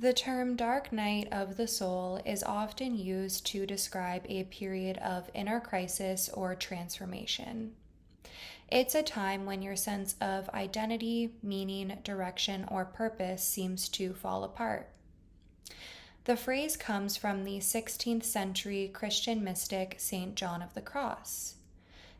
The term dark night of the soul is often used to describe a period of inner crisis or transformation. It's a time when your sense of identity, meaning, direction, or purpose seems to fall apart. The phrase comes from the 16th century Christian mystic St. John of the Cross.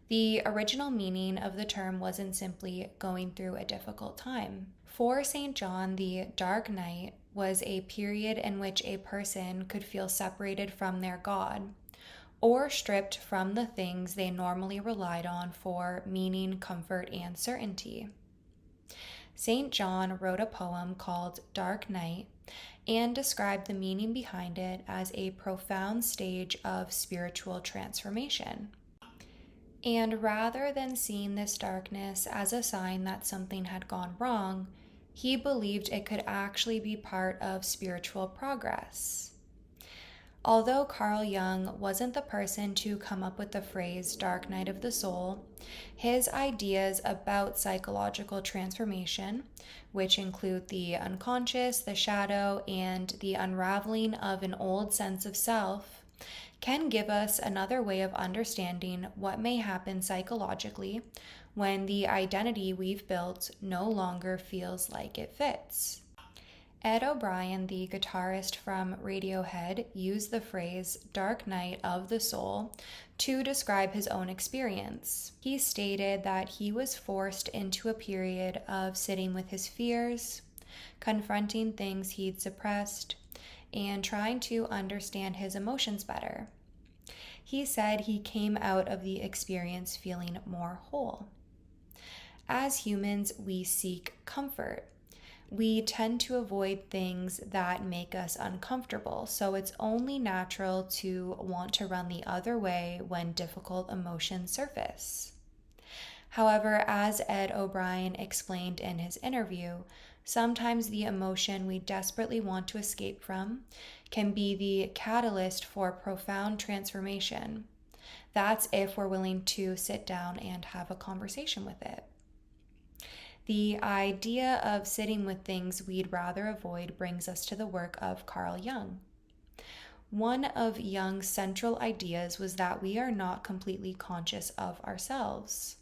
The original meaning of the term wasn't simply going through a difficult time. For St. John, the dark night was a period in which a person could feel separated from their God or stripped from the things they normally relied on for meaning, comfort, and certainty. St. John wrote a poem called Dark Night and described the meaning behind it as a profound stage of spiritual transformation. And rather than seeing this darkness as a sign that something had gone wrong, he believed it could actually be part of spiritual progress. Although Carl Jung wasn't the person to come up with the phrase dark night of the soul, his ideas about psychological transformation, which include the unconscious, the shadow, and the unraveling of an old sense of self, can give us another way of understanding what may happen psychologically when the identity we've built no longer feels like it fits. Ed O'Brien, the guitarist from Radiohead, used the phrase dark night of the soul to describe his own experience. He stated that he was forced into a period of sitting with his fears, confronting things he'd suppressed, and trying to understand his emotions better. He said he came out of the experience feeling more whole. As humans, we seek comfort. We tend to avoid things that make us uncomfortable, so it's only natural to want to run the other way when difficult emotions surface. However, as Ed O'Brien explained in his interview, sometimes the emotion we desperately want to escape from can be the catalyst for profound transformation. That's if we're willing to sit down and have a conversation with it. The idea of sitting with things we'd rather avoid brings us to the work of Carl Jung. One of Jung's central ideas was that we are not completely conscious of ourselves.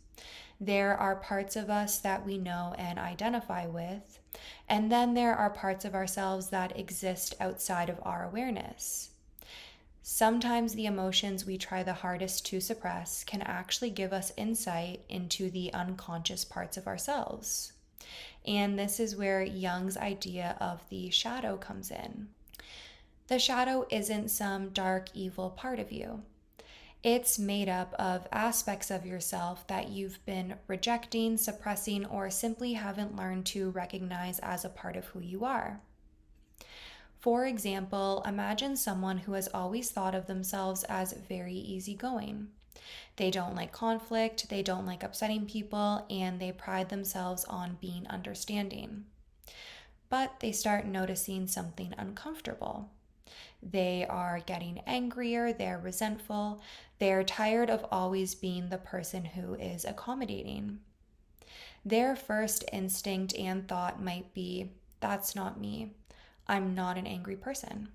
There are parts of us that we know and identify with, and then there are parts of ourselves that exist outside of our awareness. Sometimes the emotions we try the hardest to suppress can actually give us insight into the unconscious parts of ourselves. And this is where Jung's idea of the shadow comes in. The shadow isn't some dark, evil part of you. It's made up of aspects of yourself that you've been rejecting, suppressing, or simply haven't learned to recognize as a part of who you are. For example, imagine someone who has always thought of themselves as very easygoing. They don't like conflict, they don't like upsetting people, and they pride themselves on being understanding. But they start noticing something uncomfortable. They are getting angrier, they're resentful, they're tired of always being the person who is accommodating. Their first instinct and thought might be, that's not me. I'm not an angry person.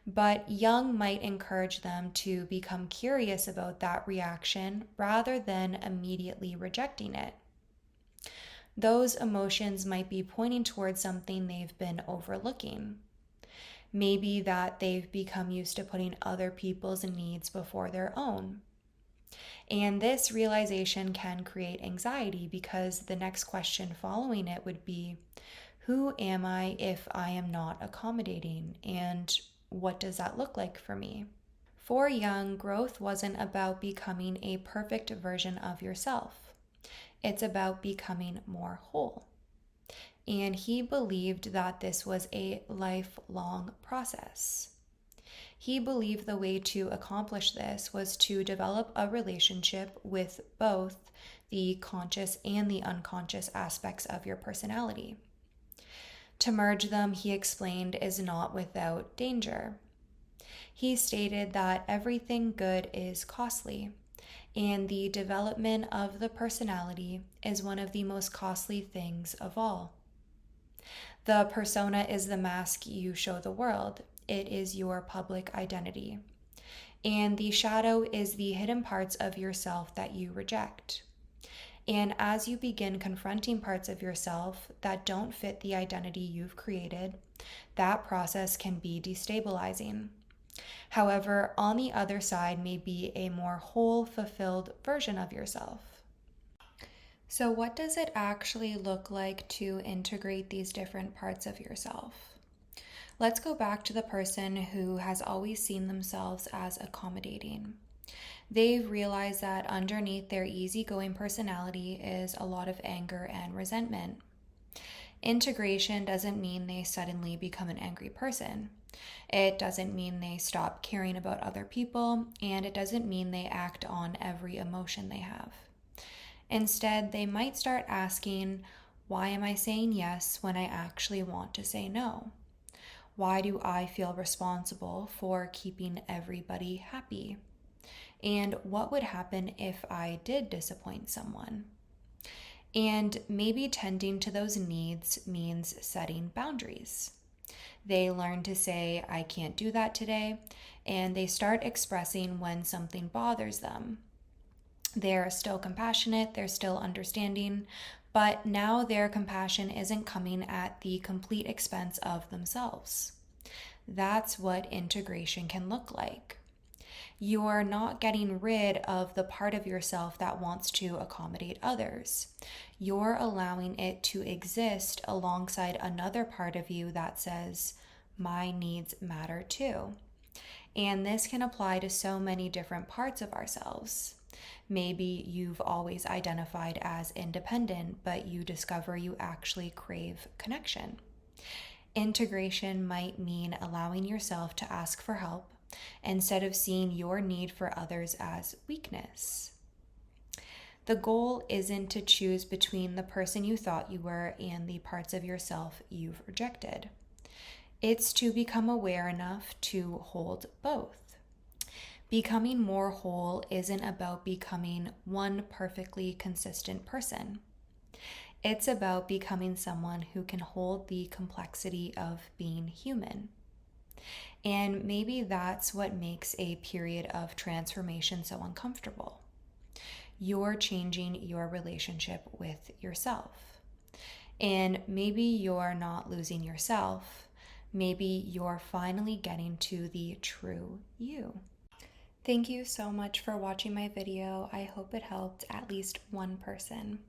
But Jung might encourage them to become curious about that reaction rather than immediately rejecting it. Those emotions might be pointing towards something they've been overlooking. Maybe that they've become used to putting other people's needs before their own. And this realization can create anxiety because the next question following it would be, who am I if I am not accommodating? And what does that look like for me? For Jung, growth wasn't about becoming a perfect version of yourself. It's about becoming more whole. And he believed that this was a lifelong process. He believed the way to accomplish this was to develop a relationship with both the conscious and the unconscious aspects of your personality. To merge them, he explained, is not without danger. He stated that everything good is costly, and the development of the personality is one of the most costly things of all. The persona is the mask you show the world, it is your public identity. And the shadow is the hidden parts of yourself that you reject. And as you begin confronting parts of yourself that don't fit the identity you've created, that process can be destabilizing. However, on the other side may be a more whole, fulfilled version of yourself. So, what does it actually look like to integrate these different parts of yourself? Let's go back to the person who has always seen themselves as accommodating. They've realized that underneath their easygoing personality is a lot of anger and resentment. Integration doesn't mean they suddenly become an angry person. It doesn't mean they stop caring about other people, and it doesn't mean they act on every emotion they have. Instead, they might start asking, why am I saying yes when I actually want to say no? Why do I feel responsible for keeping everybody happy? And what would happen if I did disappoint someone? And maybe tending to those needs means setting boundaries. They learn to say, I can't do that today, and they start expressing when something bothers them. They're still compassionate, they're still understanding, but now their compassion isn't coming at the complete expense of themselves. That's what integration can look like. You're not getting rid of the part of yourself that wants to accommodate others. You're allowing it to exist alongside another part of you that says, my needs matter too. And this can apply to so many different parts of ourselves. Maybe you've always identified as independent, but you discover you actually crave connection. Integration might mean allowing yourself to ask for help instead of seeing your need for others as weakness. The goal isn't to choose between the person you thought you were and the parts of yourself you've rejected. It's to become aware enough to hold both. Becoming more whole isn't about becoming one perfectly consistent person. It's about becoming someone who can hold the complexity of being human. And maybe that's what makes a period of transformation so uncomfortable. You're changing your relationship with yourself. And maybe you're not losing yourself. Maybe you're finally getting to the true you. Thank you so much for watching my video. I hope it helped at least one person.